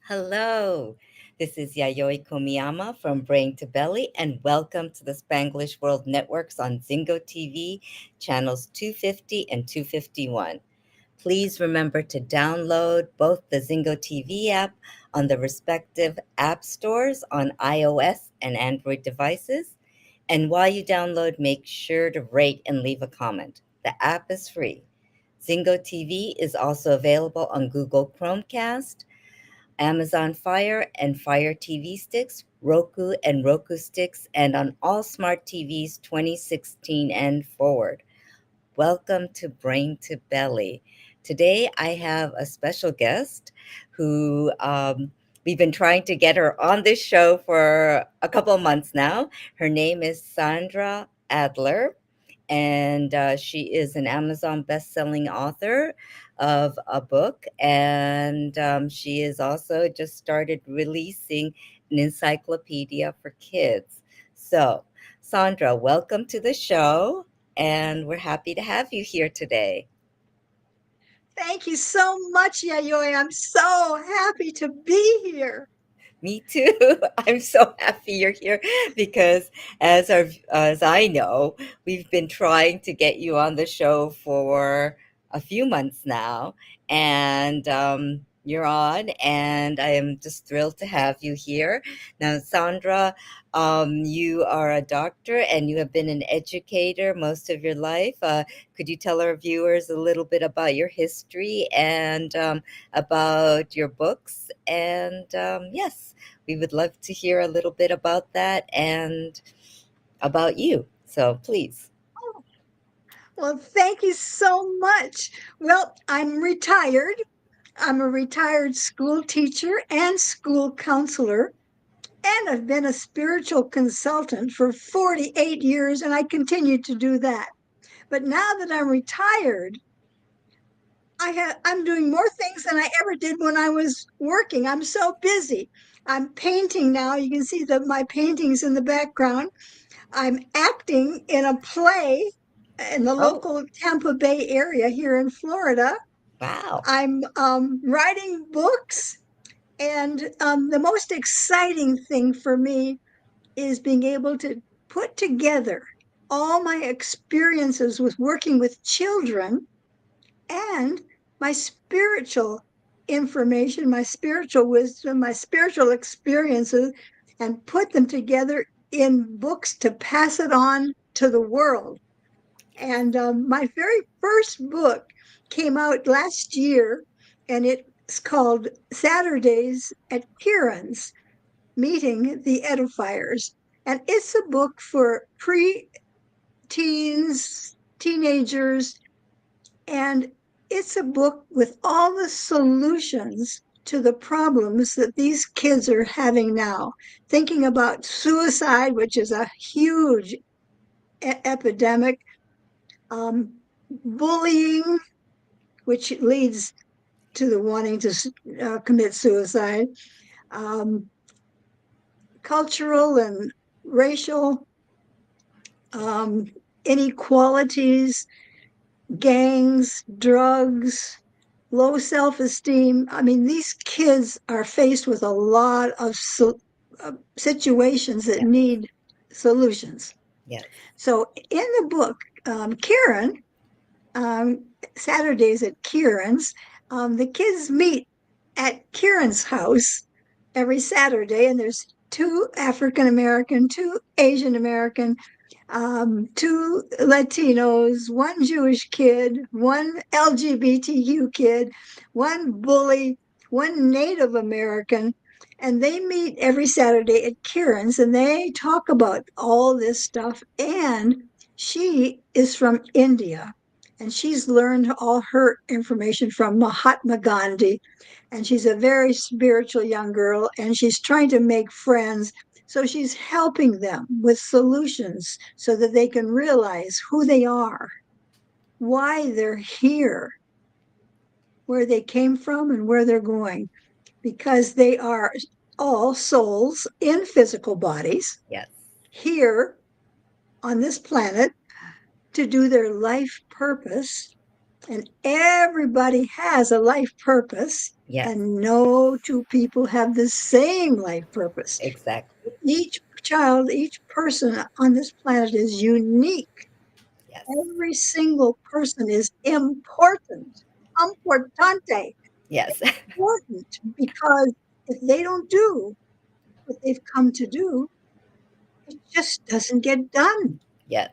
Hello, this is Yayoi Komiyama from Brain to Belly, and welcome to the Spanglish World Networks on Zingo TV, channels 250 and 251. Please remember to download both the Zingo TV app on the respective app stores on iOS and Android devices. And while you download, make sure to rate and leave a comment. The app is free. Zingo TV is also available on Google Chromecast, Amazon Fire and Fire TV sticks, Roku and Roku sticks, and on all smart TVs 2016 and forward. Welcome to Brain to Belly. Today I have a special guest who we've been trying to get her on this show for a couple of months now. Her name is Sandra Adler, and she is an Amazon best-selling author of a book, and she has also just started releasing an encyclopedia for kids. So, Sandra, welcome to the show, and we're happy to have you here today. Thank you so much, Yayoi. I'm so happy to be here. Me too. I'm so happy you're here because as I know, we've been trying to get you on the show for a few months now, and you're on, and I am just thrilled to have you here. Now, Sandra, you are a doctor and you have been an educator most of your life. Could you tell our viewers a little bit about your history and about your books? And yes, we would love to hear a little bit about that and about you. So please. Oh, well, thank you so much. Well, I'm retired. I'm a retired school teacher and school counselor, and I've been a spiritual consultant for 48 years, and I continue to do that. But now that I'm retired, I'm doing more things than I ever did when I was working. I'm so busy. I'm painting now. You can see that my paintings in the background. I'm acting in a play in the Oh, local Tampa Bay area here in Florida. wow. I'm writing books, and the most exciting thing for me is being able to put together all my experiences with working with children and my spiritual information, my spiritual wisdom, my spiritual experiences, and put them together in books to pass it on to the world. And my very first book came out last year, and it's called Saturdays at Kieran's Meeting the Edifiers. And it's a book for pre-teens, teenagers, and it's a book with all the solutions to the problems that these kids are having now. Thinking about suicide, which is a huge epidemic, um, bullying, which leads to the wanting to commit suicide, um, cultural and racial um, inequalities, gangs, drugs, low self esteem. I mean, these kids are faced with a lot of situations that Yeah. need solutions. Yes. So, in the book, Kieran, um, Saturdays at Kieran's, the kids meet at Kieran's house every Saturday, and there's two African American, two Asian American, two Latinos, one Jewish kid, one LGBTQ kid, one bully, one Native American. And they meet every Saturday at Kieran's and they talk about all this stuff. And she is from India and she's learned all her information from Mahatma Gandhi. And she's a very spiritual young girl and she's trying to make friends, so she's helping them with solutions so that they can realize who they are, why they're here, where they came from, and where they're going, because they are all souls in physical bodies Yes. here on this planet to do their life purpose. And everybody has a life purpose. Yes. And no two people have the same life purpose. Exactly. Each child, each person on this planet is unique. Yes. Every single person is important, importante, Yes. important, because if they don't do what they've come to do, it just doesn't get done. Yes.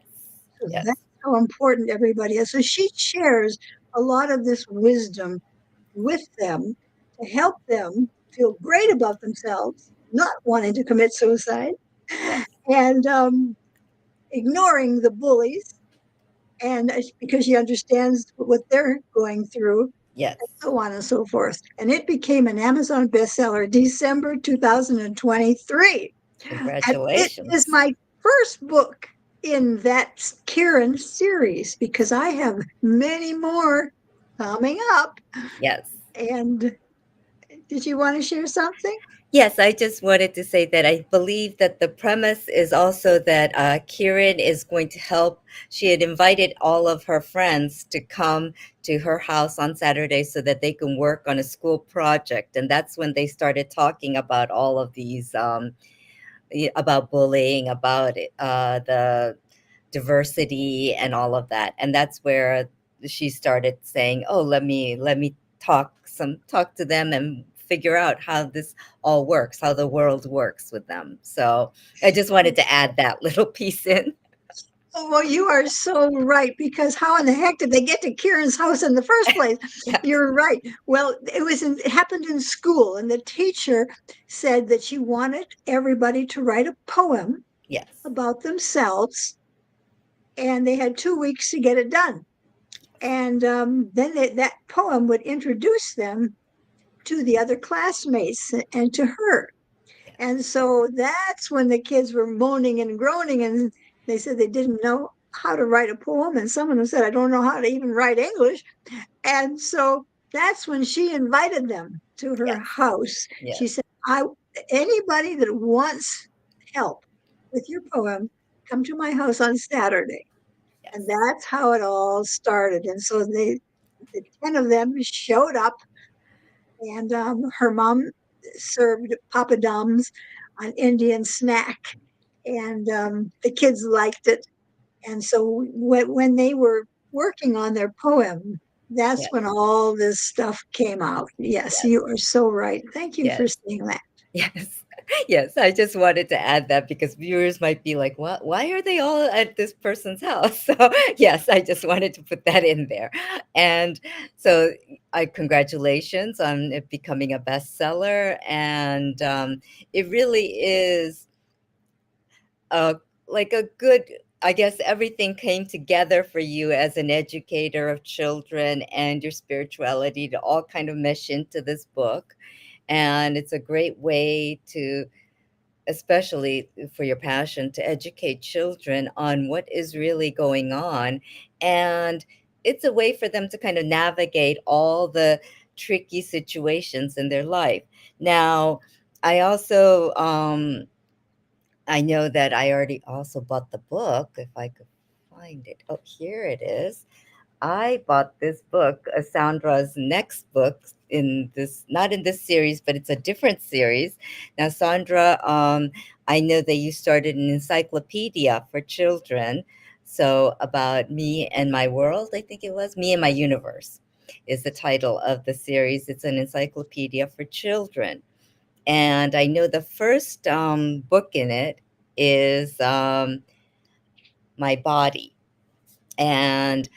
So Yes. that's how important everybody is. So she shares a lot of this wisdom with them to help them feel great about themselves, not wanting to commit suicide, Yes. and ignoring the bullies, and because she understands what they're going through, Yes. and so on and so forth. And it became an Amazon bestseller December 2023. And it is Congratulations. my first book in that Kieran series, because I have many more coming up. Yes. And did you want to share something? Yes, I just wanted to say that I believe that the premise is also that Kieran is going to help. She had invited all of her friends to come to her house on Saturday so that they can work on a school project. And that's when they started talking about all of these, about bullying, about the diversity and all of that. And that's where she started saying, "Oh, let me talk to them and figure out how this all works, how the world works with them." So I just wanted to add that little piece in. Oh, well, you are so right, because how in the heck did they get to Kieran's house in the first place? Yes, You're right. Well, it happened in school, and the teacher said that she wanted everybody to write a poem yes, about themselves, and they had 2 weeks to get it done. And then that poem would introduce them to the other classmates and to her. yes, And so that's when the kids were moaning and groaning, and they said they didn't know how to write a poem. And someone who said, I don't know how to even write English. And so that's when she invited them to her yes, house. yes, She said, I anybody that wants help with your poem, come to my house on Saturday. And yes, that's how it all started. And so the 10 of them showed up, and her mom served papadums, an Indian snack, and the kids liked it. And so when they were working on their poem, that's yes, when all this stuff came out. Yes, yes, you are so right. Thank you for yes. saying that. Yes. Yes, I just wanted to add that because viewers might be like, "What? Why are they all at this person's house?" So, yes, I just wanted to put that in there. And so, I congratulations on it becoming a bestseller, and it really is a like a good. I guess everything came together for you as an educator of children and your spirituality to all kind of mesh into this book, and it's a great way to, especially for your passion, to educate children on what is really going on. And it's a way for them to kind of navigate all the tricky situations in their life. Now, I also, I know that I already also bought the book, if I could find it. Oh, here it is. I bought this book, Sandra's next book in this, not in this series, but it's a different series. Now, Sandra, I know that you started an encyclopedia for children. So, about me and my world, I think it was Me and My Universe is the title of the series. It's an encyclopedia for children. And I know the first book in it is My Body. And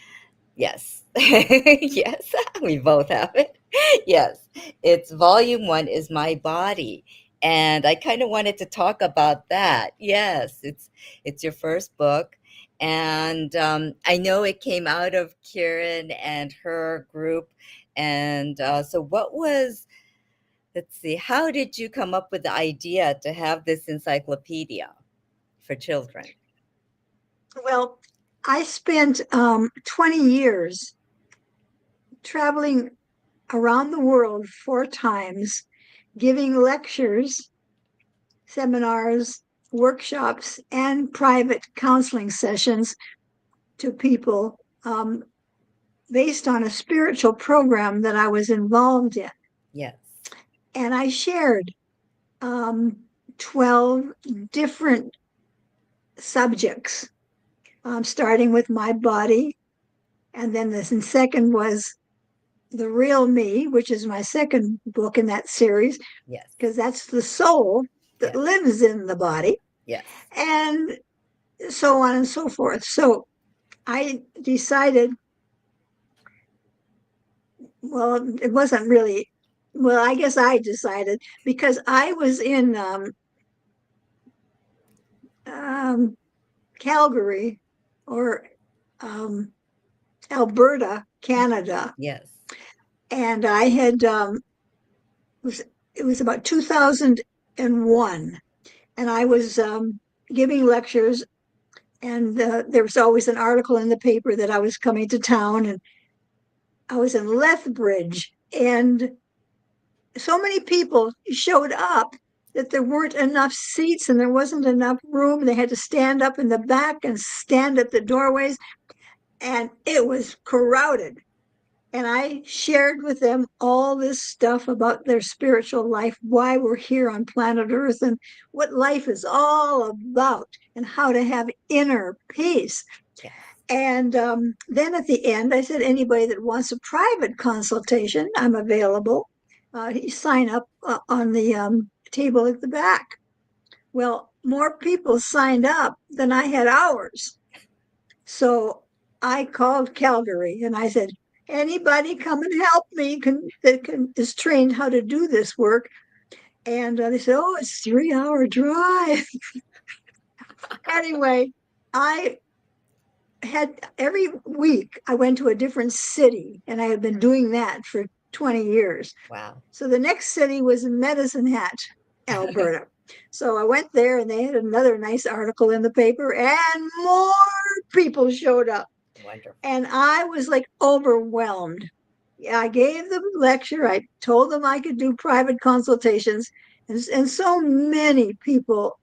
yes. Yes, we both have it. Yes, it's volume one is My Body. And I kind of wanted to talk about that. Yes, it's your first book. And I know it came out of Kieran and her group. And so what was, let's see, how did you come up with the idea to have this encyclopedia for children? Well, I spent 20 years traveling around the world 4 times, giving lectures, seminars, workshops, and private counseling sessions to people, based on a spiritual program that I was involved in. Yes. And I shared um, 12 different subjects, starting with my body. And then the second was The Real Me, which is my second book in that series, Yes. because that's the soul that Yes. lives in the body, Yes. and so on and so forth. So I decided, well, it wasn't really, well, I guess I decided because I was in um, Calgary or um, Alberta, Canada, Yes. and I had was it was about 2001, and I was giving lectures, and there was always an article in the paper that I was coming to town, and I was in Lethbridge, and so many people showed up that there weren't enough seats and there wasn't enough room. They had to stand up in the back and stand at the doorways, and it was crowded. And I shared with them all this stuff about their spiritual life, why we're here on planet Earth, and what life is all about, and how to have inner peace. Yes. And then at the end, I said, anybody that wants a private consultation, I'm available. You sign up on the table at the back. Well, more people signed up than I had hours. So I called Calgary and I said, anybody come and help me is trained how to do this work. And they said, oh, it's 3 hour drive. Anyway, I had every week I went to a different city, and I had been doing that for 20 years. Wow. So the next city was in Medicine Hat, Alberta. So I went there, and they had another nice article in the paper, and more people showed up. Wonderful. And I was like overwhelmed. Yeah, I gave them a lecture. I told them I could do private consultations, and so many people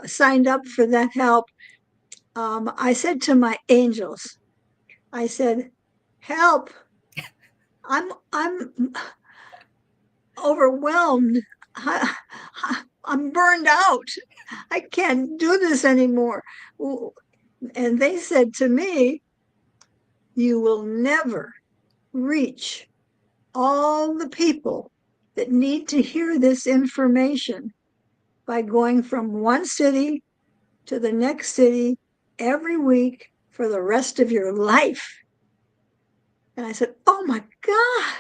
signed up for that help. I said to my angels, I said, "Help! I'm overwhelmed. I, I'm burned out. I can't do this anymore." And they said to me, "You will never reach all the people that need to hear this information by going from one city to the next city every week for the rest of your life." And I said, "Oh my God,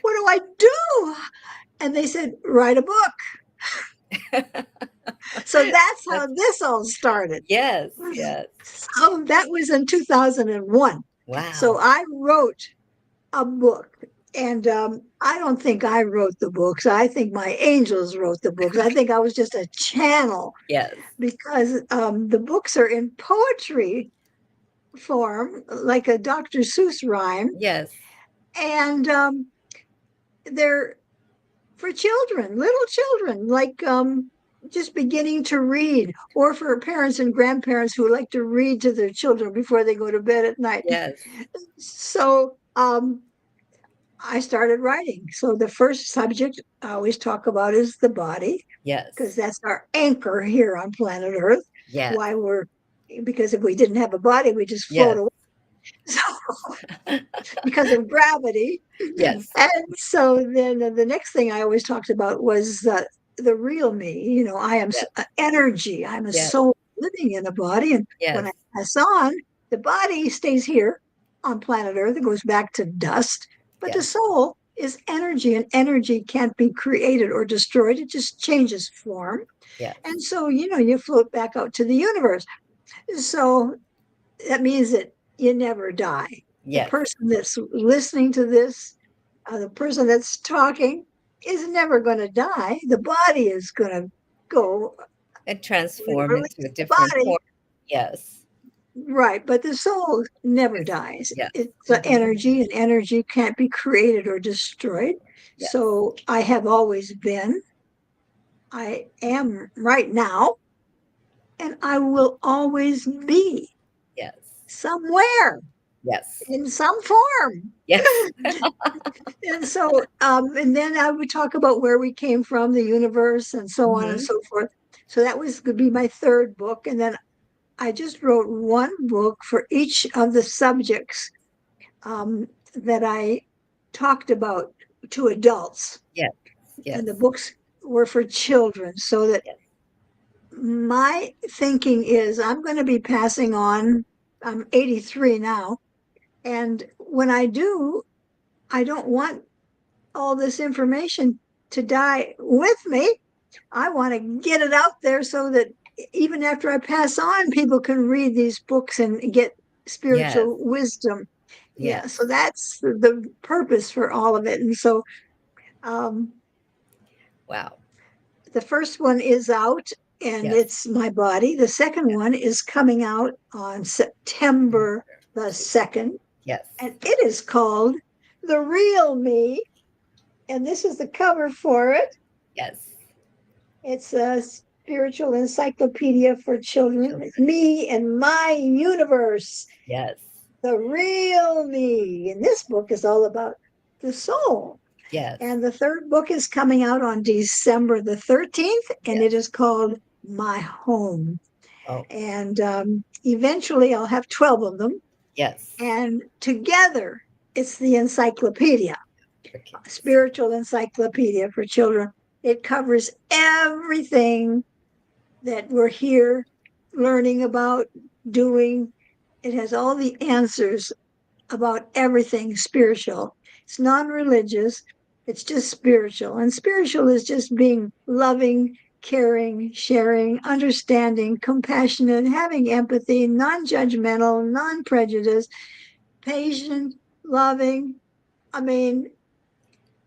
what do I do?" And they said, "Write a book." So that's how That's this all started. yes. Yes. So that was in 2001. So Wow. I wrote a book. And I don't think I wrote the books. I think my angels wrote the books. I think I was just a channel, Yes. because the books are in poetry form, like a Dr. Seuss rhyme. Yes. And they're for children, little children, like just beginning to read, or for parents and grandparents who like to read to their children before they go to bed at night. Yes. So I started writing. So the first subject I always talk about is the body, because Yes. that's our anchor here on planet Earth. Yes. Why we're Because if we didn't have a body, we just float Yes. away. So because of gravity. Yes. And so then the next thing I always talked about was the real me. I am Yes. energy. I'm a Yes. soul living in a body. And when Yes. I pass on, the body stays here on planet Earth. It goes back to dust. But the Yes. soul is energy, and energy can't be created or destroyed. It just changes form. Yes. And so, you float back out to the universe. So that means that you never die. The Yes. person that's listening to this, the person that's talking, is never going to die. The body is going to go And when transform release into a the different body, form. Yes. right? But the soul never It's, dies. yes. It's Hmm. energy, and energy can't be created or destroyed. Yes. So I have always been, I am right now, and I will always be Yes. somewhere. Yes. in some form. Yes. And so, and then I would talk about where we came from, the universe, and so on and Hmm. so forth. So that was going to be my third book. And then I just wrote one book for each of the subjects that I talked about to adults. Yes. And the Yes. books were for children. So that Yes. my thinking is I'm going to be passing on, I'm 83 now. And when I do, I don't want all this information to die with me. I want to get it out there so that even after I pass on, people can read these books and get Yes. spiritual wisdom. Yeah, so Yes. that's the purpose for all of it. And so um, Wow. the first one is out and Yes. it's My Body. The second Yes. one is coming out on September the 2nd, Yes. and it is called The Real Me. And this is the cover for it. Yes. It's a spiritual encyclopedia for children. Children. Me and my universe, Yes. the real me. And this book is all about the soul. Yes. And the third book is coming out on December the 13th, and it Yes. is called My Home. Oh, And eventually I'll have 12 of them. yes. And together, it's the encyclopedia, For kids. spiritual encyclopedia for children. It covers everything that we're here learning about, doing. It has all the answers about everything spiritual. It's non religious, it's just spiritual. And spiritual is just being loving, caring, sharing, understanding, compassionate, having empathy, non judgmental, non prejudiced, patient, loving. I mean,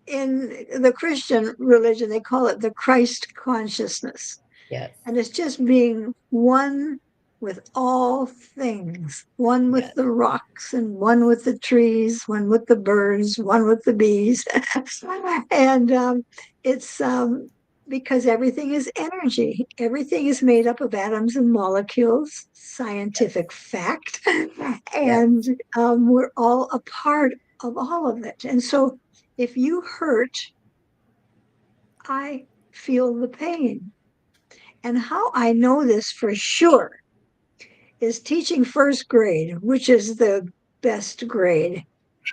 in the Christian religion, they call it the Christ consciousness. Yes. And it's just being one with all things, one with Yes. the rocks and one with the trees, one with the birds, one with the bees. And it's because everything is energy, everything is made up of atoms and molecules, Yes. scientific fact. Yes. And we're all a part of all of it. And so if you hurt, I feel the pain. And how I know this for sure is teaching first grade, which is the best grade,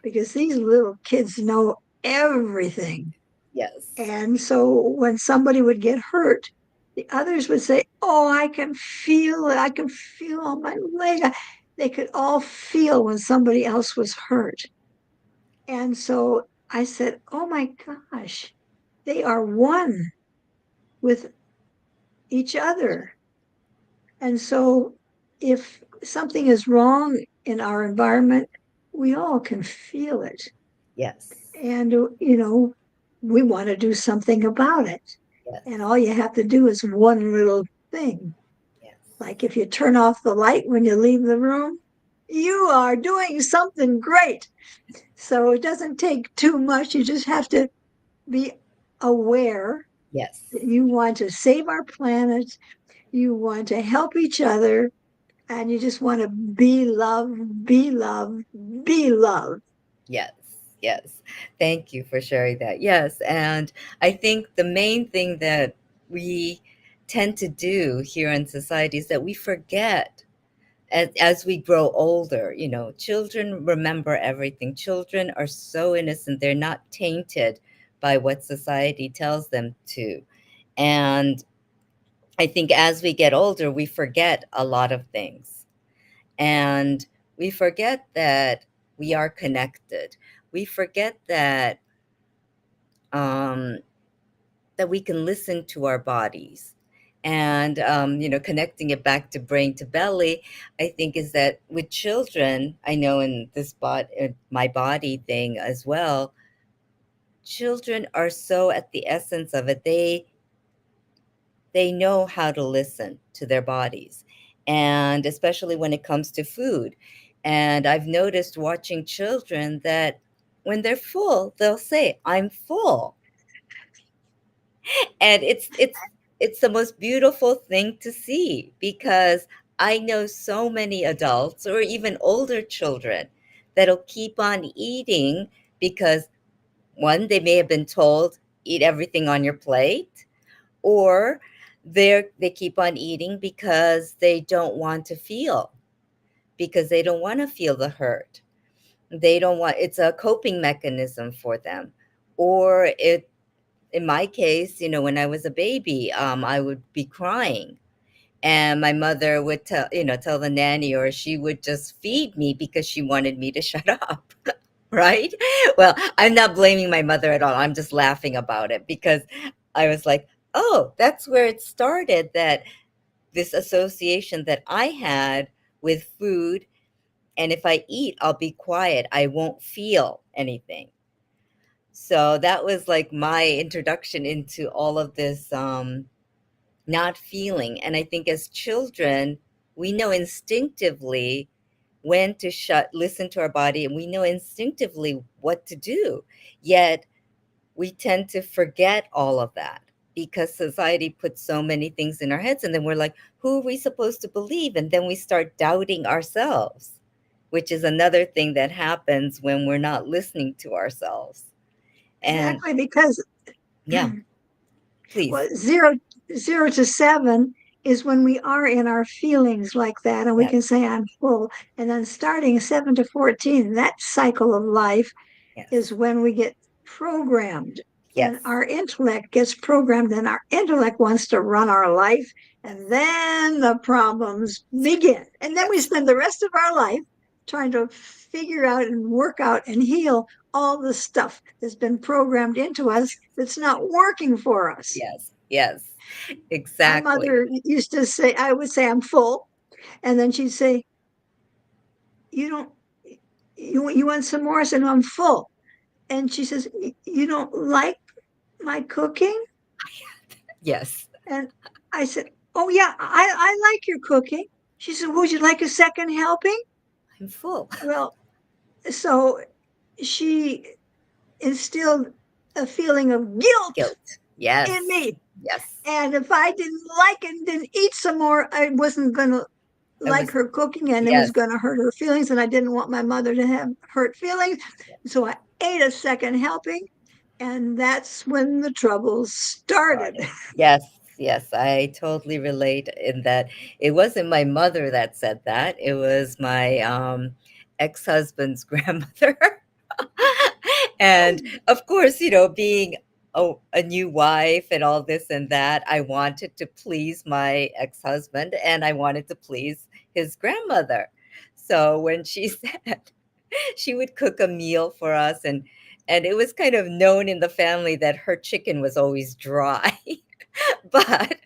because these little kids know everything. Yes. And so when somebody would get hurt, the others would say, "Oh, I can feel it. I can feel on my leg." They could all feel when somebody else was hurt. And so I said, "Oh my gosh, they are one with each other." And so if something is wrong in our environment, we all can feel it. Yes. And, we want to do something about it. Yes. And all you have to do is one little thing. Yes. Like if you turn off the light when you leave the room, you are doing something great. So it doesn't take too much. You just have to be aware Yes. that you want to save our planet, you want to help each other, and you just want to be love, be love, be love. Yes. Yes. Thank you for sharing that. Yes. And I think the main thing that we tend to do here in society is that we forget as we grow older. Children remember everything. Children are so innocent. They're not tainted by what society tells them to. And I think as we get older, we forget a lot of things. And we forget that we are connected. We forget um, that we can listen to our bodies. And, connecting it back to brain to belly, I think is that with children, I know in my body thing as well, children are so at the essence of it. They know how to listen to their bodies, and especially when it comes to food. And I've noticed watching children that when they're full, they'll say, "I'm full." And it's the most beautiful thing to see, because I know so many adults or even older children that'll keep on eating because one, they may have been told, eat everything on your plate, or they keep on eating because they don't want to feel, because they don't want to feel the hurt. They don't want, it's a coping mechanism for them. Or it, in my case, when I was a baby, I would be crying, and my mother would tell the nanny, or she would just feed me because she wanted me to shut up. Right? Well, I'm not blaming my mother at all. I'm just laughing about it because I was like, oh, that's where it started, that this association that I had with food. And if I eat, I'll be quiet. I won't feel anything. So that was like my introduction into all of this not feeling. And I think as children, we know instinctively when to listen to our body, and we know instinctively what to do. Yet we tend to forget all of that because society puts so many things in our heads. And then we're like, who are we supposed to believe? And then we start doubting ourselves, which is another thing that happens when we're not listening to ourselves. And Exactly, because yeah, well, please. zero to seven is when we are in our feelings like that, and we Yes, can say I'm full. And then starting 7 to 14, that cycle of life yes, is when we get programmed, yes, and our intellect gets programmed, and our intellect wants to run our life. And then the problems begin. And then we yes, spend the rest of our life trying to figure out and work out and heal all the stuff that's been programmed into us that's not working for us. yes, yes, My exactly. mother used to say, I would say, I'm full. And then she'd say, you don't, you want some more? I said, no, I'm full. And she says, you don't like my cooking? Yes, And I said, oh, yeah, I like your cooking. She said, would you like a second helping? I'm full. Well, so she instilled a feeling of guilt Guilt. Yes, in me. yes. And if I didn't like it and didn't eat some more, I wasn't going to It like was, her cooking, and it was yes, going to hurt her feelings. And I didn't want my mother to have hurt feelings. So I ate a second helping. And that's when the troubles started. started. Yes, yes, I totally relate in that it wasn't my mother that said that. It was my ex-husband's grandmother. And of course, being a new wife and all this and that, I wanted to please my ex-husband and I wanted to please his grandmother. So when she said she would cook a meal for us, and it was kind of known in the family that her chicken was always dry. But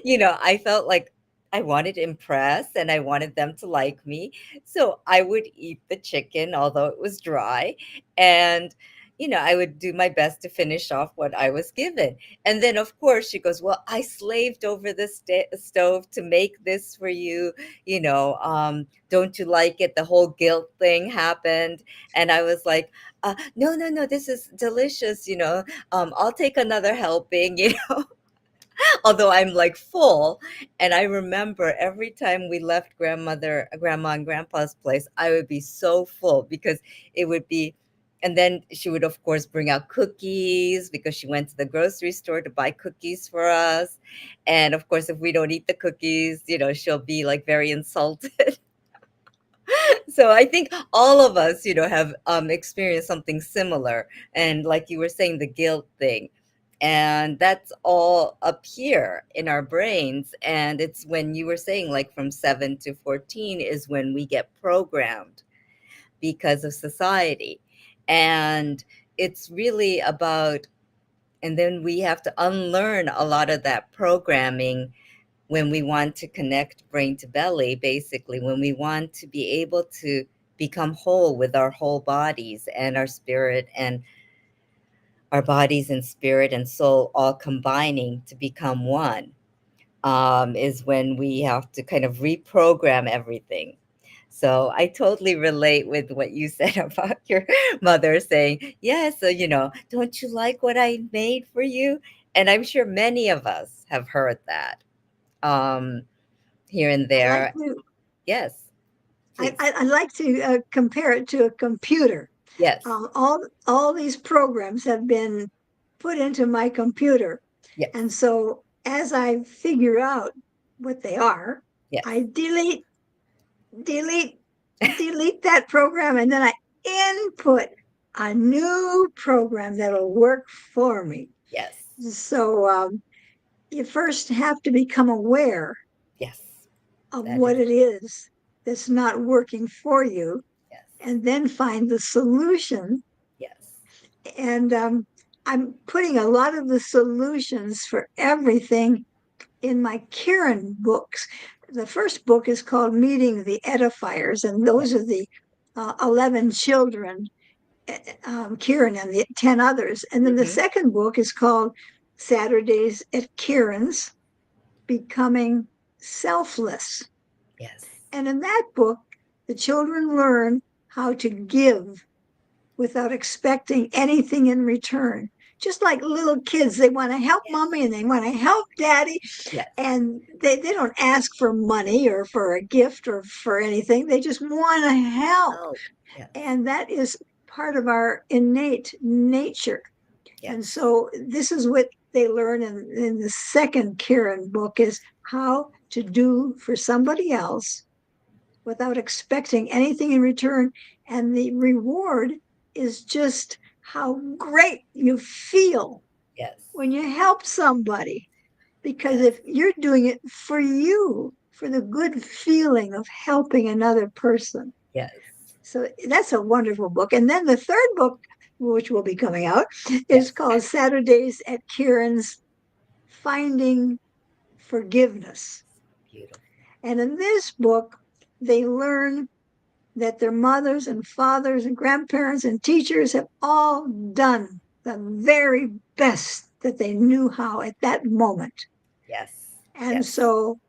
I felt like I wanted to impress and I wanted them to like me. So I would eat the chicken, although it was dry. And, I would do my best to finish off what I was given. And then, of course, she goes, well, I slaved over the stove to make this for you. Don't you like it? The whole guilt thing happened. And I was like, no, no, no, this is delicious. I'll take another helping, although I'm like full. And I remember every time we left grandma and grandpa's place, I would be so full because it would be, and then she would of course bring out cookies because she went to the grocery store to buy cookies for us. And of course, if we don't eat the cookies, she'll be like very insulted. So I think all of us, have experienced something similar. And like you were saying, the guilt thing. And that's all up here in our brains. And it's when you were saying, like from 7 to 14 is when we get programmed because of society. And it's really about, and then we have to unlearn a lot of that programming when we want to connect brain to belly, basically, when we want to be able to become whole with our whole bodies and our spirit, and our bodies and spirit and soul all combining to become one, is when we have to kind of reprogram everything. So I totally relate with what you said about your mother saying, yeah, so, don't you like what I made for you? And I'm sure many of us have heard that, here and I like there. to Yes. please. I like to compare it to a computer. Yes. All these programs have been put into my computer, Yes. and so as I figure out what they are, Yes. I delete, delete that program, and then I input a new program that'll work for me. Yes. So you first have to become aware Yes. of That what is. it is that's not working for you, Yes. and then find the solution. Yes. And I'm putting a lot of the solutions for everything in my Kieran books. The first book is called Meeting the Edifiers, and Yes. those are the 11 children, Kieran and the 10 others. And then the Mm-hmm. second book is called Saturdays at Kieran's, Becoming Selfless. Yes. And in that book, the children learn how to give without expecting anything in return. Just like little kids, they want to help Yes. mommy and they want to help daddy, Yes. and they don't ask for money or for a gift or for anything. They just want to help. Oh, yes. And that is part of our innate nature. And Yes. so this is what they learn in the second Kieran book, is how to do for somebody else without expecting anything in return. And the reward is just how great you feel Yes. when you help somebody. Because Yes. if you're doing it for you, for the good feeling of helping another person. Yes. So that's a wonderful book. And then the third book, which will be coming out, is Yes. called Saturdays at Kieran's, Finding Forgiveness. Beautiful. And in this book, they learn that their mothers and fathers and grandparents and teachers have all done the very best that they knew how at that moment. Yes. And Yes. so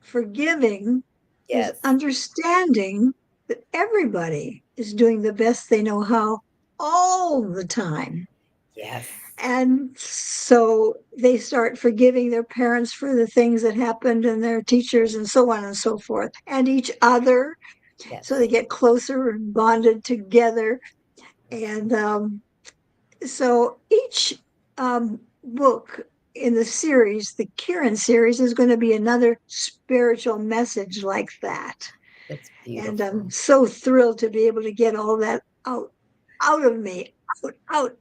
forgiving is Yes. understanding that everybody is doing the best they know how all the time. Yes. And so they start forgiving their parents for the things that happened and their teachers and so on and so forth, and each other. So they Yes. get closer and bonded together. And so each book in the series, the Kieran series, is going to be another spiritual message like that. That's And I'm beautiful. so thrilled to be able to get all that out of me, out,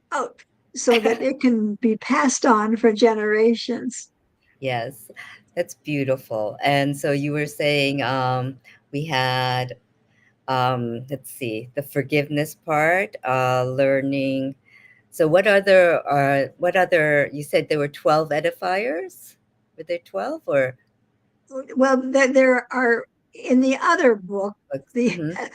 so that it can be passed on for generations. Yes. That's beautiful. And so you were saying we had let's see, the forgiveness part, learning. So what other you said there were 12 edifiers? Were there 12 or Well, there are in the other book, books? the Mhm.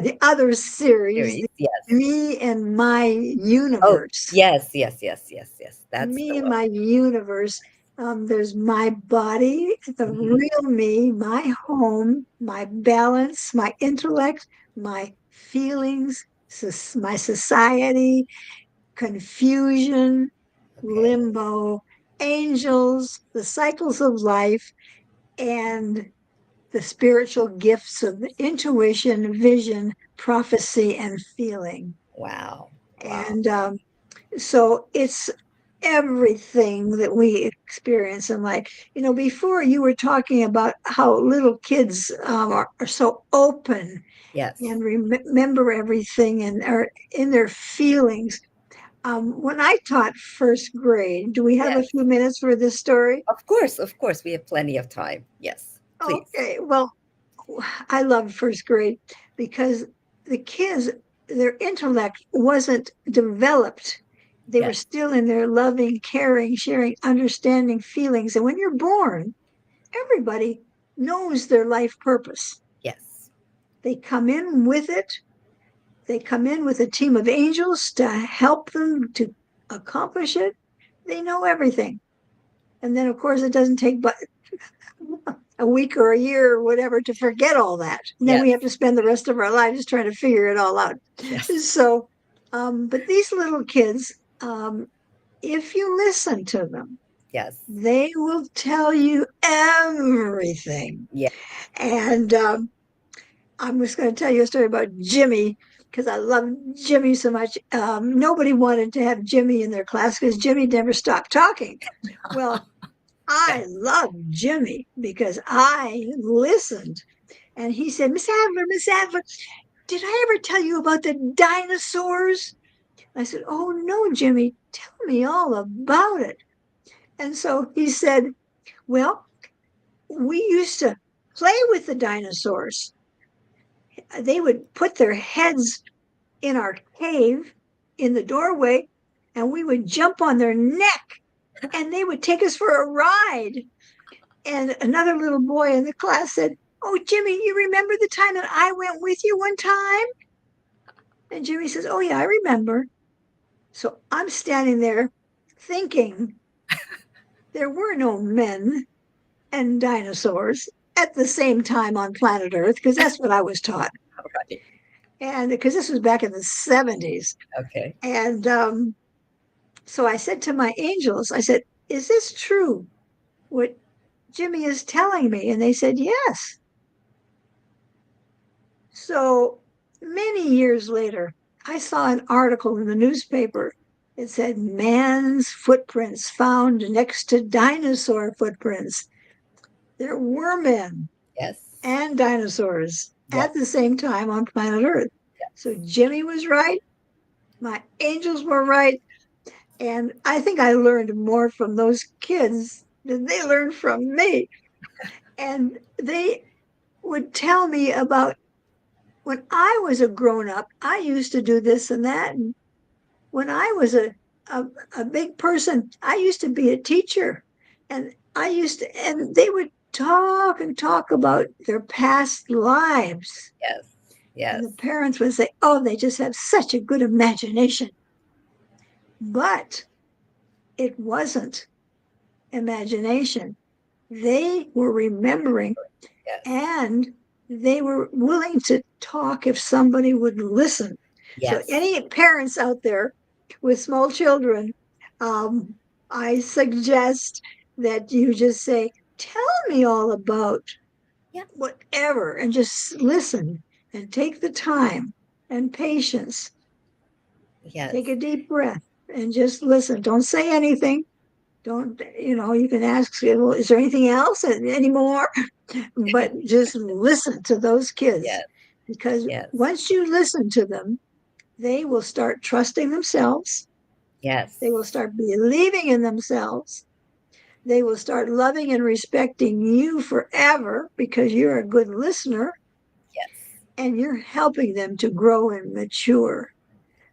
the other series, Series. Yes. Me and My Oh, Universe. yes, yes, yes, yes, yes. That's the Me and one. My Universe. There's my body, the Mhm. real me, my home, my balance, my intellect, my feelings, my society, confusion, Okay. limbo, angels, the cycles of life, and the spiritual gifts of intuition, vision, prophecy, and feeling. Wow. Wow. And so it's everything that we experience in life. Before you were talking about how little kids are so open Yes. and remember everything and are in their feelings. When I taught first grade, do we have a Yes. few minutes for this story? Of course, of course. We have plenty of time. Yes. Please. Okay, well, I loved first grade because the kids, their intellect wasn't developed. They were Yes. still in their loving, caring, sharing, understanding feelings. And when you're born, everybody knows their life purpose. Yes. They come in with it. They come in with a team of angels to help them to accomplish it. They know everything. And then, of course, it doesn't take but a week or a year or whatever to forget all that. And then Yes. we have to spend the rest of our lives trying to figure it all out. Yes. So, but these little kids, if you listen to them, Yes. they will tell you everything. Yes. And I'm just going to tell you a story about Jimmy because I love Jimmy so much. Nobody wanted to have Jimmy in their class because Jimmy never stopped talking. Well, Yeah. I love Jimmy because I listened. And he said, Miss Adler, did I ever tell you about the dinosaurs? I said, oh, no, Jimmy, tell me all about it. And so he said, well, we used to play with the dinosaurs. They would put their heads in our cave in the doorway, and we would jump on their neck and they would take us for a ride. And another little boy in the class said, oh, Jimmy, you remember the time that I went with you one time? And Jimmy says, oh, yeah, I remember. So I'm standing there thinking there were no men and dinosaurs at the same time on planet Earth, because that's what I was taught. Right. And because this was back in the 70s. Okay. And so I said to my angels, I said, is this true? What Jimmy is telling me? And they said, yes. So many years later, I saw an article in the newspaper. It said, man's footprints found next to dinosaur footprints. There were men Yes. and dinosaurs Yes. at the same time on planet Earth. So Jimmy was right. My angels were right. And I think I learned more from those kids than they learned from me. And they would tell me about when I was a grown up, I used to do this and that. And when I was a, a big person, I used to be a teacher. And and they would talk and talk about their past lives. Yes. And Yes. the parents would say, oh, they just have such a good imagination. But it wasn't imagination. They were remembering Yes. and they were willing to talk if somebody would listen. So, Yes. any parents out there with small children, um, I suggest that you just say, tell me all about Yes. whatever, and just listen and take the time and patience. Take Yes. a deep breath and just listen. Don't say anything. Don't, you can ask, well, is there anything else anymore? But just listen to those kids Yes. because Yes. once you listen to them, they will start trusting themselves. Yes. They will start believing in themselves. They will start loving and respecting you forever because you're a good listener Yes. and you're helping them to grow and mature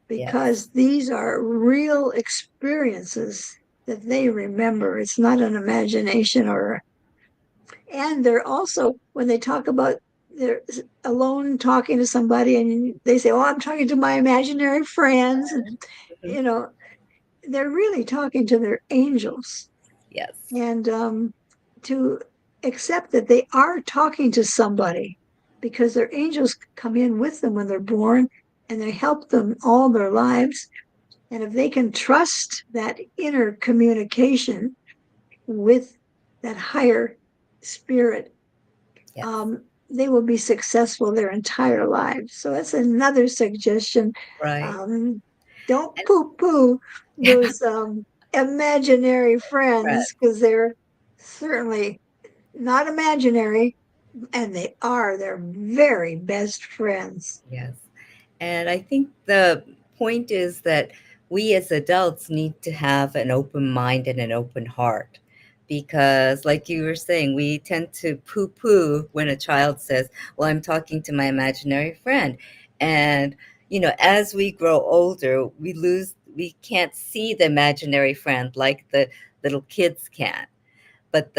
Yes. because these are real experiences that they remember. It's not an imagination and they're also, when they talk about they're alone talking to somebody and they say, oh, I'm talking to my imaginary friends. And, Mhm. you know, they're really talking to their angels. Yes. And to accept that they are talking to somebody because their angels come in with them when they're born and they help them all their lives. And if they can trust that inner communication with that higher spirit, Yes. they will be successful their entire lives. So that's another suggestion. Right. Um, don't And poo poo those imaginary right. friends because they're certainly not imaginary and they are their very best friends. Yes. And I think the point is that we as adults need to have an open mind and an open heart. Because, like you were saying, we tend to poo poo when a child says, well, I'm talking to my imaginary friend. And, as we grow older, we can't see the imaginary friend like the little kids can. But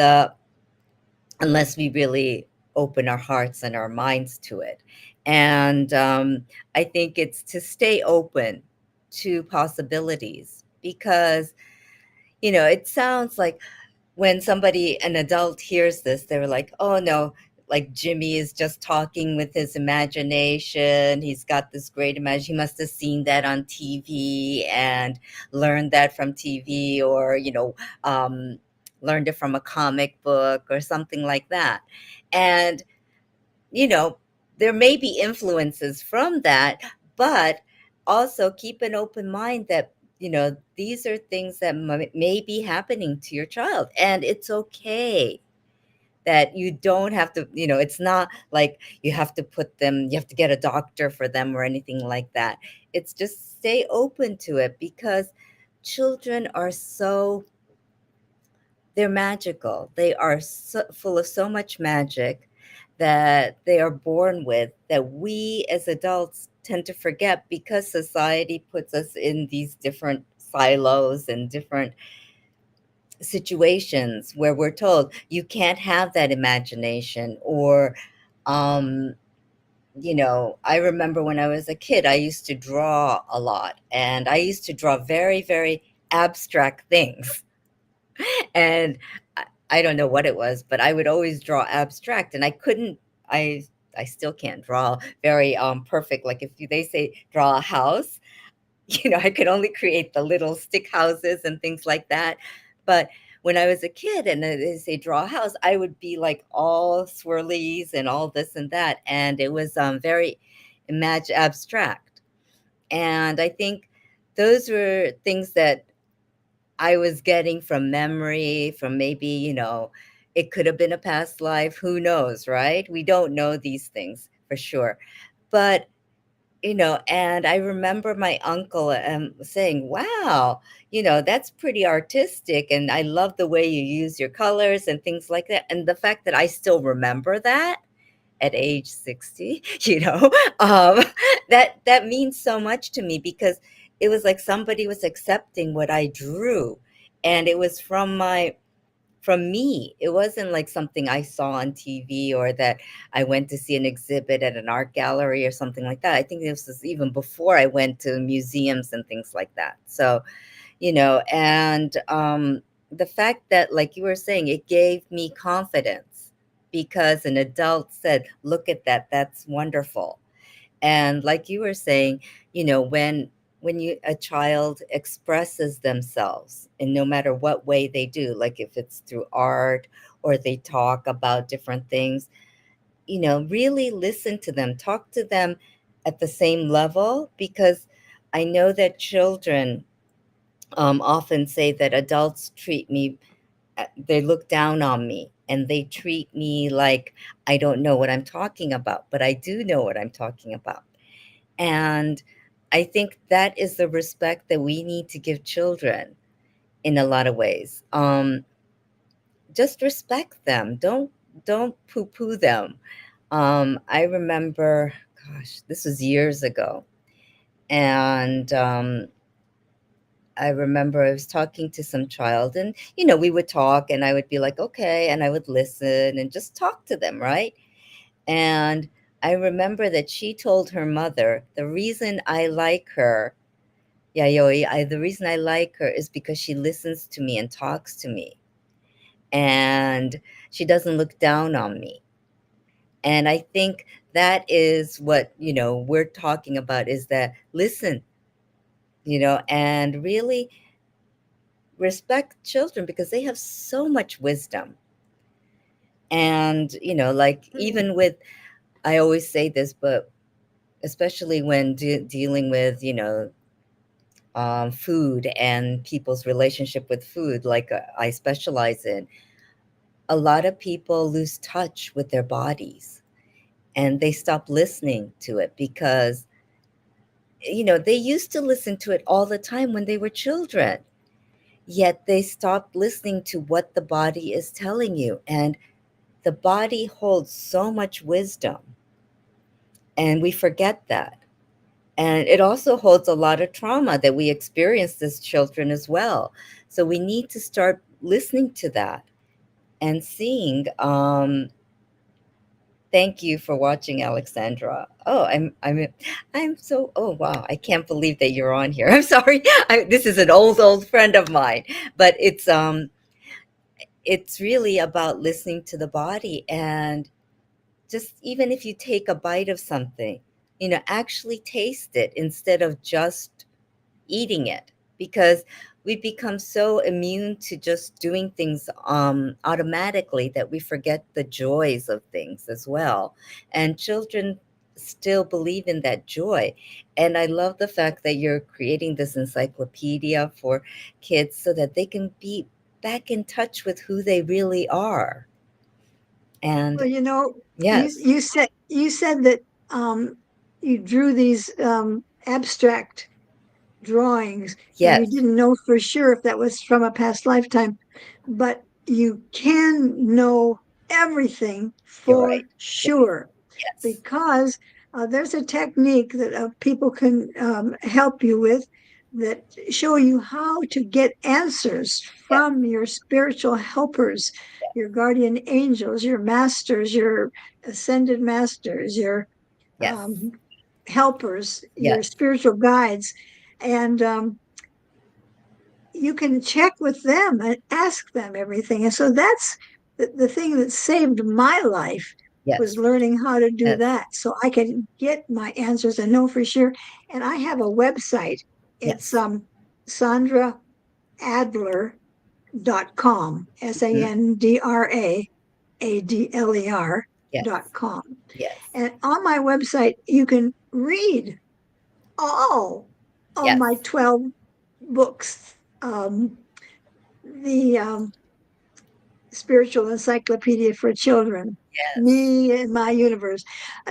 unless we really open our hearts and our minds to it. And I think it's to stay open to possibilities because, it sounds like when an adult hears this, they're like, oh no, like Jimmy is just talking with his imagination. He's got this great imagination. He must have seen that on TV and learned that from TV or, learned it from a comic book or something like that. And, you know, there may be influences from that, but also keep an open mind that, these are things that may be happening to your child, and it's okay that you don't have to, it's not like you have to get a doctor for them or anything like that. It's just stay open to it, because children are so, they're magical. They are so full of so much magic that they are born with, that we as adults tend to forget, because society puts us in these different silos and different situations where we're told you can't have that imagination. Or um I remember when I was a kid, I used to draw a lot, and I used to draw very, very abstract things. And I don't know what it was, but I would always draw abstract, and I I still can't draw very perfect. Like, if they say draw a house, I could only create the little stick houses and things like that. But when I was a kid and they say draw a house, I would be like all swirlies and all this and that, and it was very abstract. And I think those were things that I was getting from memory, from maybe, it could have been a past life. Who knows, right? We don't know these things for sure. But, and I remember my uncle saying, wow, that's pretty artistic. And I love the way you use your colors and things like that. And the fact that I still remember that at age 60, um, that means so much to me, because it was like somebody was accepting what I drew, and it was from me. It wasn't like something I saw on TV, or that I went to see an exhibit at an art gallery or something like that. I think this was even before I went to museums and things like that. So, and the fact that, like you were saying, it gave me confidence, because an adult said, look at that, that's wonderful. And like you were saying, when a child expresses themselves in no matter what way they do, like if it's through art or they talk about different things, really listen to them, talk to them at the same level. Because I know that children often say that adults treat me, they look down on me, and they treat me like I don't know what I'm talking about, but I do know what I'm talking about. And I think that is the respect that we need to give children in a lot of ways. Just respect them. Don't poo-poo them. I remember, gosh, this was years ago, and I remember I was talking to some child, and we would talk, and I would be like, okay, and I would listen and just talk to them, right? And I remember that she told her mother, the reason I like her, Yayoi, the reason I like her is because she listens to me and talks to me, and she doesn't look down on me. And I think that is what, we're talking about, is that listen, and really respect children, because they have so much wisdom. And, like, Mm. even with, I always say this, but especially when dealing with, food and people's relationship with food, like I specialize in, a lot of people lose touch with their bodies, and they stop listening to it, because, they used to listen to it all the time when they were children. Yet they stopped listening to what the body is telling you. And the body holds so much wisdom, and we forget that. And it also holds a lot of trauma that we experienced as children as well. So we need to start listening to that and seeing. Thank you for watching, Alexandra. Oh, I'm so. Oh, wow! I can't believe that you're on here. I'm sorry. This is an old friend of mine, but it's really about listening to the body. And just, even if you take a bite of something, actually taste it instead of just eating it, because we become so immune to just doing things automatically, that we forget the joys of things as well. And children still believe in that joy. And I love the fact that you're creating this encyclopedia for kids so that they can be back in touch with who they really are. And Well, yes, you said that um, you drew these abstract drawings and you yes, didn't know for sure if that was from a past lifetime, but you can know everything you're for right. sure Yes, because there's a technique that people can help you with that show you how to get answers yes, from your spiritual helpers, your guardian angels, your masters, your ascended masters, your yes, um, helpers, your yes, spiritual guides, and you can check with them and ask them everything. And so that's the thing that saved my life was yes, learning how to do yes, that so I can get my answers and know for sure. And I have a website. It's yes, Sandra Adler.com, mhm, SANDRA ADLER yes, .com. yes, And on my website, you can read all of yes, my 12 books. The Spiritual Encyclopedia for Children, yes, Me and My Universe.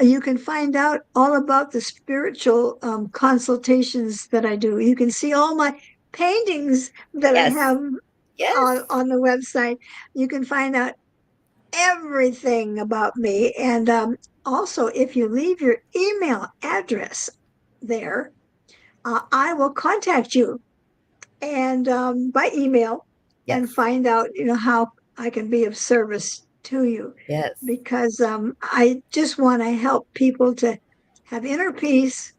You can find out all about the spiritual consultations that I do. You can see all my paintings that I yes, have yes, on the website. You can find out everything about me. And also, if you leave your email address there, I will contact you and by email and yes, find out how I can be of service to you yes, because I just want to help people to have inner peace,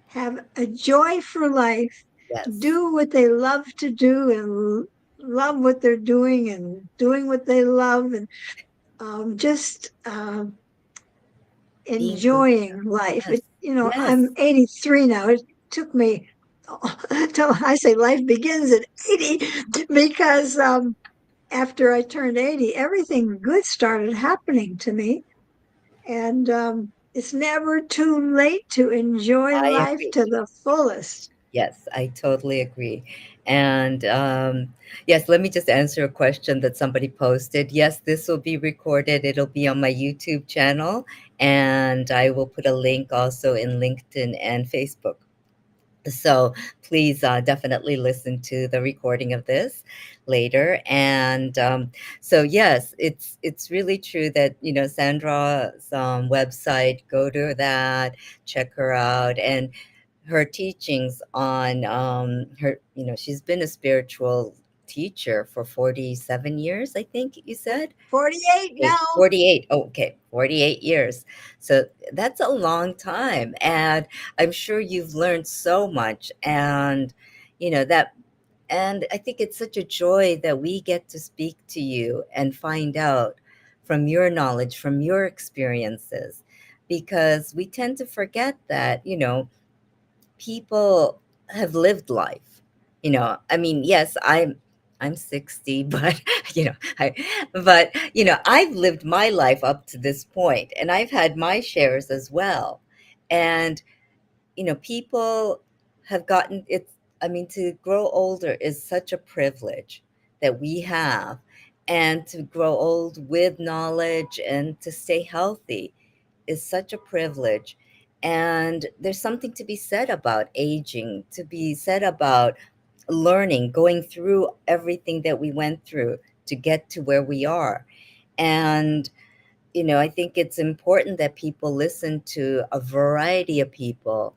have a joy for life, yes. do what they love to do and love what they're doing and doing what they love and just Being who they enjoying life. are. Yes, I'm 83 now. It took me till I say life begins at 80 because after I turned 80, everything good started happening to me. And it's never too late to enjoy I life agree. to the fullest. Yes, I totally agree. And yes, let me just answer a question that somebody posted. Yes, this will be recorded. It'll be on my YouTube channel, and I will put a link also in LinkedIn and Facebook. So please definitely listen to the recording of this later. And so yes, it's really true that Sandra's website. Go to that, check her out, and her teachings on her. She's been a spiritual teacher for 47 years, I think you said. 48 Okay, now. 48. Oh, okay, 48 years. So that's a long time. And I'm sure you've learned so much. And, that, and I think it's such a joy that we get to speak to you and find out from your knowledge, from your experiences, because we tend to forget that, people have lived life. I mean, yes, I'm 60, but I but I've lived my life up to this point, and I've had my shares as well. And people have gotten it. I mean, to grow older is such a privilege that we have, and to grow old with knowledge and to stay healthy is such a privilege. And there's something to be said about aging, to be said about learning, going through everything that we went through to get to where we are. And, I think it's important that people listen to a variety of people.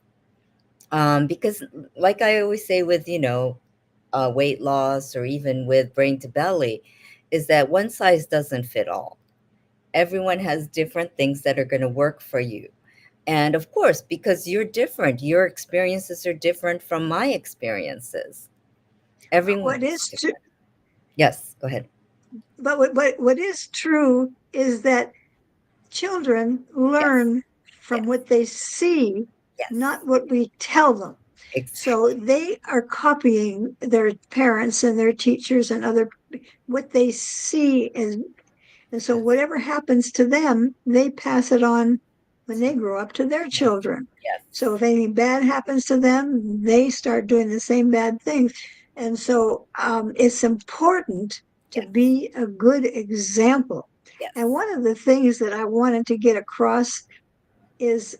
Because, like I always say with, weight loss or even with brain to belly, is that one size doesn't fit all. Everyone has different things that are going to work for you. And of course, because you're different, your experiences are different from my experiences. But what Everyone's is tr- different. Yes, go ahead. but what is true is that children Yes, learn from yes, what they see, yes, not what we tell them. So exactly. they are copying their parents and their teachers and other what they see is, and so Yes, whatever happens to them, they pass it on when they grow up to their Yes. children. Yes. So if anything bad happens to them, they start doing the same bad things. And so it's important to Yes. be a good example. Yes. And one of the things that I wanted to get across is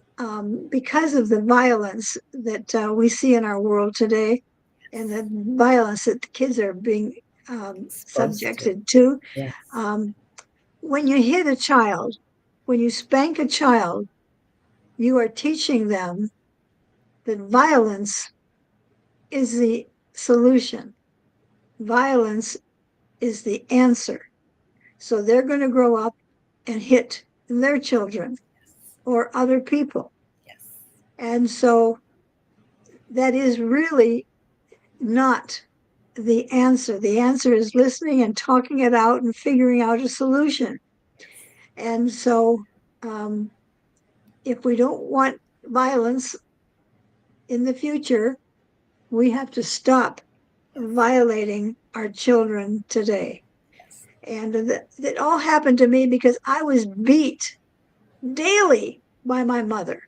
because of the violence that we see in our world today and the violence that the kids are being Exposed to. subjected to, Yes. um, when you hit a child, when you spank a child, you are teaching them that violence is the solution. Violence is the answer. So they're going to grow up and hit their children or other people. Yes. And so that is really not the answer. The answer is listening and talking it out and figuring out a solution. And so, um, if we don't want violence in the future, we have to stop Yes. violating our children today. Yes. And that all happened to me because I was beat daily by my mother.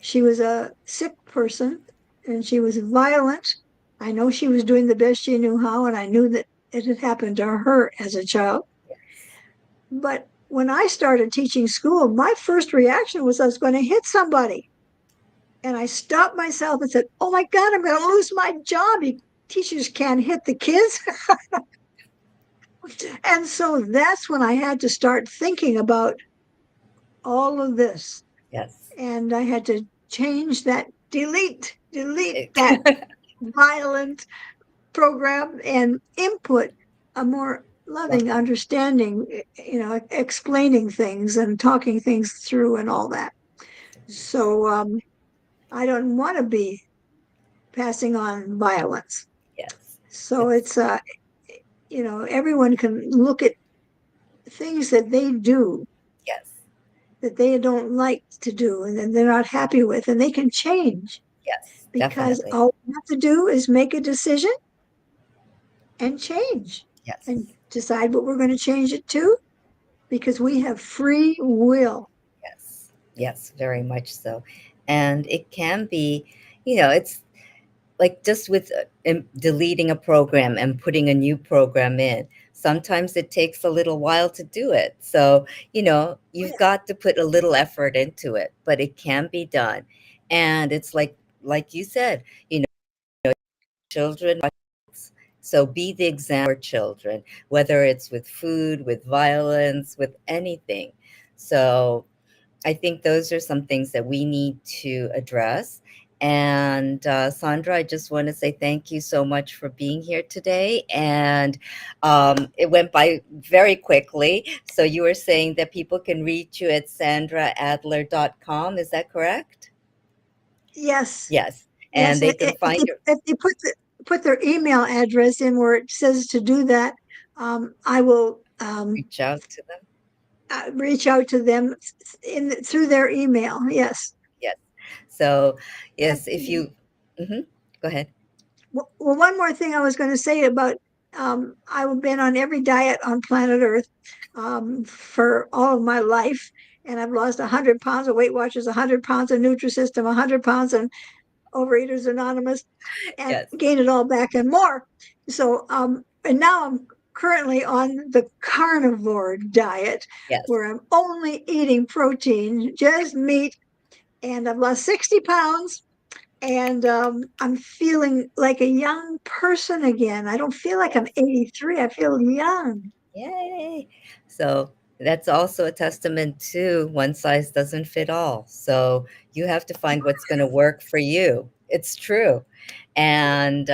She was a sick person and she was violent. I know she was doing the best she knew how, and I knew that it had happened to her as a child. But when I started teaching school, my first reaction was I was going to hit somebody. And I stopped myself and said, "Oh my God, I'm going to lose my job. Teachers can't hit the kids." And so that's when I had to start thinking about all of this. Yes. And I had to change that, delete It- that violent program and input a more loving Loving. understanding, explaining things and talking things through and all that. So I don't want to be passing on violence. Yes. So It's everyone can look at things that they do yes. that they don't like to do and then they're not happy with, and they can change Yes. because Definitely. all we have to do is make a decision and change Yes. and decide what we're going to change it to because we have free will. Yes. Yes. Very much so. And it can be, it's like just with deleting a program and putting a new program in. Sometimes it takes a little while to do it. So, Oh, you've yeah. got to put a little effort into it, but it can be done. And it's like you said, children. So be the example for children, whether it's with food, with violence, with anything. So I think those are some things that we need to address. And Sandra, I just want to say thank you so much for being here today. And it went by very quickly. So you were saying that people can reach you at sandraadler.com. Is that correct? Yes. Yes. Yes. And they can If find your they put their email address in where it says to do that, I will reach out to them. reach out to them through their email. Yes. Yes. So, And, yes, if you, mhm, go ahead. well, one more thing I was going to say about I've been on every diet on planet Earth for all of my life, and I've lost 100 pounds of Weight Watchers, 100 pounds of Nutrisystem, 100 pounds of Overeaters Anonymous, and Yes, gained it all back and more. So, and now I'm currently on the carnivore diet yes, where I'm only eating protein, just meat, and I've lost 60 pounds and I'm feeling like a young person again. I don't feel like I'm yes. 83. I feel young. Yay. So that's also a testament to one size doesn't fit all. So you have to find what's going to work for you. It's true. And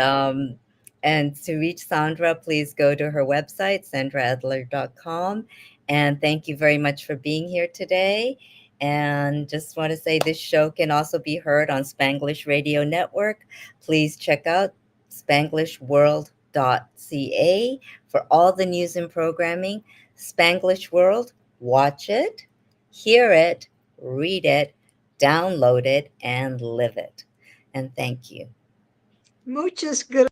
and to reach Sandra, please go to her website, sandraadler.com. And thank you very much for being here today. And just want to say this show can also be heard on Spanglish Radio Network. Please check out spanglishworld.ca for all the news and programming. Spanglish World, watch it, hear it, read it, download it, and live it. And thank you. Muchas gracias.